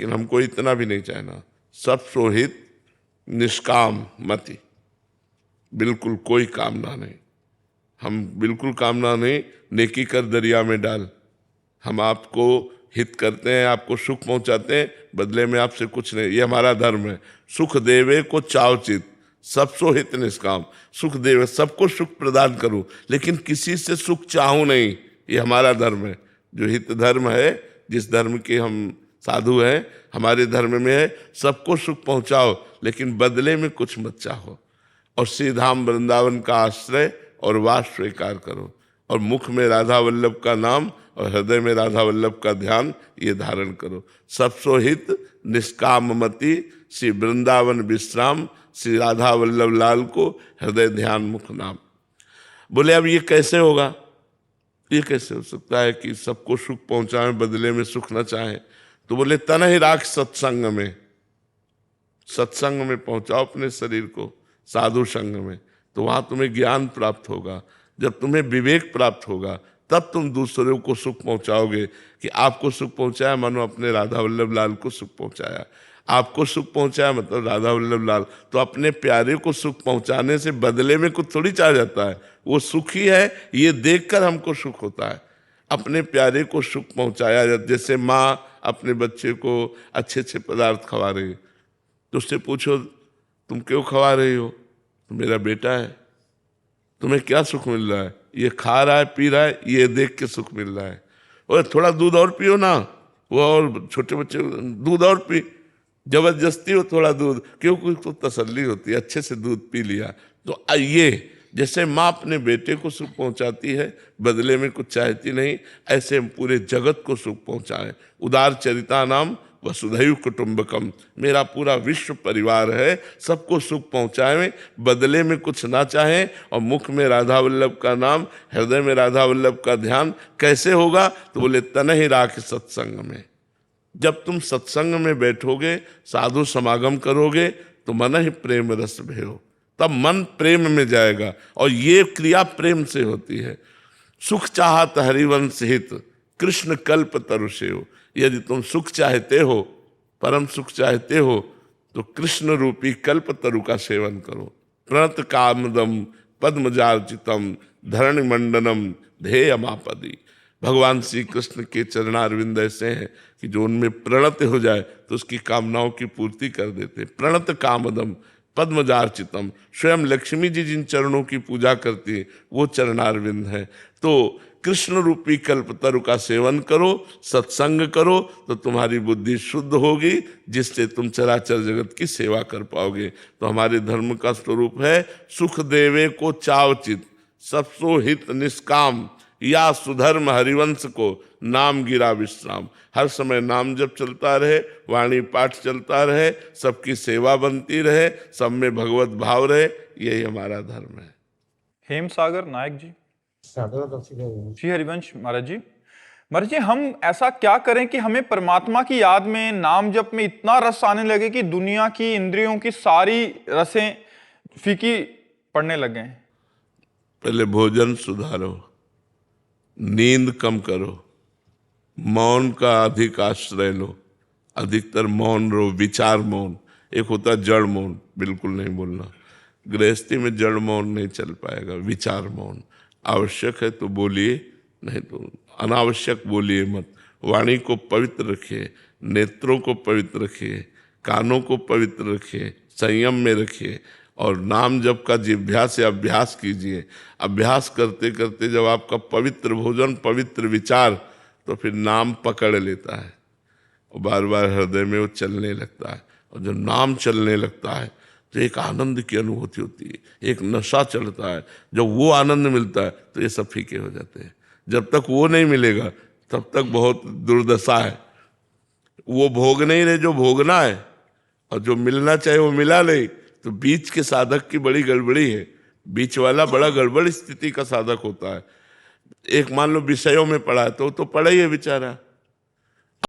लेकिन हमको इतना भी नहीं चाहना। सब सोहित निष्काम मति, बिल्कुल कोई कामना नहीं। हम बिल्कुल कामना नहीं, नेकी कर दरिया में डाल। हम आपको हित करते हैं, आपको सुख पहुंचाते हैं, बदले में आपसे कुछ नहीं। ये हमारा धर्म है। सुख देवे को चावचित, सब सो हित निष्काम। सुख देवे, सबको सुख प्रदान करो, लेकिन किसी से सुख चाहूं नहीं। ये हमारा धर्म है, जो हित धर्म है, जिस धर्म के हम साधु हैं, हमारे धर्म में है सबको सुख पहुंचाओ, लेकिन बदले में कुछ मत चाहो। और श्री धाम वृंदावन का आश्रय और वास स्वीकार करो, और मुख में राधा वल्लभ का नाम और हृदय में राधा वल्लभ का ध्यान ये धारण करो। सब सोहित निष्काम मति, श्री वृंदावन विश्राम, श्री राधा वल्लभ लाल को हृदय ध्यान मुख नाम। बोले अब ये कैसे होगा? ये कैसे हो सकता है कि सबको सुख पहुंचाएं, बदले में सुख न चाहें? तो बोले तन ही राख सत्संग में, सत्संग में पहुंचाओ अपने शरीर को, साधु संग में, तो वहां तुम्हें ज्ञान प्राप्त होगा। जब तुम्हें विवेक प्राप्त होगा, तब तुम दूसरों को सुख पहुंचाओगे। कि आपको सुख पहुंचाया, मानो अपने राधा वल्लभ लाल को सुख पहुंचाया। आपको सुख पहुंचाया मतलब राधा वल्लभ लाल। तो अपने प्यारे को सुख पहुंचाने से बदले में कुछ थोड़ी चाह जाता है, वो सुखी है ये देखकर हमको सुख होता है। अपने प्यारे को सुख पहुंचाया, जैसे माँ अपने बच्चे को अच्छे अच्छे पदार्थ खवा रही है, तो उससे पूछो तुम क्यों खवा रही हो? तो मेरा बेटा है, तुम्हें क्या सुख मिल रहा है? ये खा रहा है, पी रहा है, ये देख के सुख मिल रहा है। और थोड़ा दूध और पियो ना, वो और छोटे बच्चे दूध और पी, जबरदस्ती हो थोड़ा दूध, क्योंकि उसको तसल्ली होती है, अच्छे से दूध पी लिया। तो ये जैसे माँ अपने बेटे को सुख पहुंचाती है, बदले में कुछ चाहती नहीं, ऐसे हम पूरे जगत को सुख पहुंचाएं। उदार चरिता नाम वसुधैव कुटुंबकम, मेरा पूरा विश्व परिवार है, सबको सुख पहुंचाएं, बदले में कुछ ना चाहें। और मुख में राधा वल्लभ का नाम, हृदय में राधा वल्लभ का ध्यान कैसे होगा? तो बोले तन ही राख सत्संग में। जब तुम सत्संग में बैठोगे, साधु समागम करोगे, तो मन ही प्रेम रस भयो, तब मन प्रेम में जाएगा। और ये क्रिया प्रेम से होती है। सुख चाहत हरिवंश हित, कृष्ण कल्प तरुषेव। यदि तुम सुख चाहते हो, परम सुख चाहते हो, तो कृष्ण रूपी कल्प तरु का सेवन करो। प्रणत कामदम पद्मजार्चितम धरणि मंडनम ध्येयमापदी। भगवान श्री कृष्ण के चरणारविंद ऐसे हैं कि जो उनमें प्रणत हो जाए तो उसकी कामनाओं की पूर्ति कर देते। प्रणत कामदम पद्मजार्चितम, स्वयं लक्ष्मी जी जिन चरणों की पूजा करती है वो चरणारविंद है। तो कृष्ण रूपी कल्पतरु का सेवन करो, सत्संग करो, तो तुम्हारी बुद्धि शुद्ध होगी, जिससे तुम चराचर जगत की सेवा कर पाओगे। तो हमारे धर्म का स्वरूप है सुख देवे को चावचित, सबसो हित निष्काम, या सुधर्म हरिवंश को नाम गिरा विश्राम। हर समय नाम जप चलता रहे, वाणी पाठ चलता रहे, सबकी सेवा बनती रहे, सब में भगवत भाव रहे, यही हमारा धर्म है। हेम सागर नायक जी। श्री हरिवंश महाराज जी। महाराज जी, हम ऐसा क्या करें कि हमें परमात्मा की याद में, नाम जप में इतना रस आने लगे कि दुनिया की इंद्रियों की सारी रसें फीकी पड़ने लगे? पहले भोजन सुधारो, नींद कम करो, मौन का अधिक आश्रय लो, अधिकतर मौन रो, विचार मौन। एक होता जड़ मौन, बिल्कुल नहीं बोलना, गृहस्थी में जड़ मौन नहीं चल पाएगा। विचार मौन आवश्यक है तो बोलिए, नहीं तो अनावश्यक बोलिए मत। वाणी को पवित्र रखिए, नेत्रों को पवित्र रखिए, कानों को पवित्र रखिए, संयम में रखिए। और नाम जप का जिह्वा से अभ्यास कीजिए। अभ्यास करते करते जब आपका पवित्र भोजन, पवित्र विचार, तो फिर नाम पकड़ लेता है और बार बार हृदय में वो चलने लगता है। और जब नाम चलने लगता है तो एक आनंद की अनुभूति होती है, एक नशा चलता है। जब वो आनंद मिलता है तो ये सब फीके हो जाते हैं। जब तक वो नहीं मिलेगा तब तक बहुत दुर्दशा है। वो भोग नहीं रहे जो भोगना है, और जो मिलना चाहिए वो मिला नहीं, तो बीच के साधक की बड़ी गड़बड़ी है। बीच वाला बड़ा गड़बड़ स्थिति का साधक होता है। एक मान लो विषयों में पड़ा है तो पड़ा ही है बेचारा,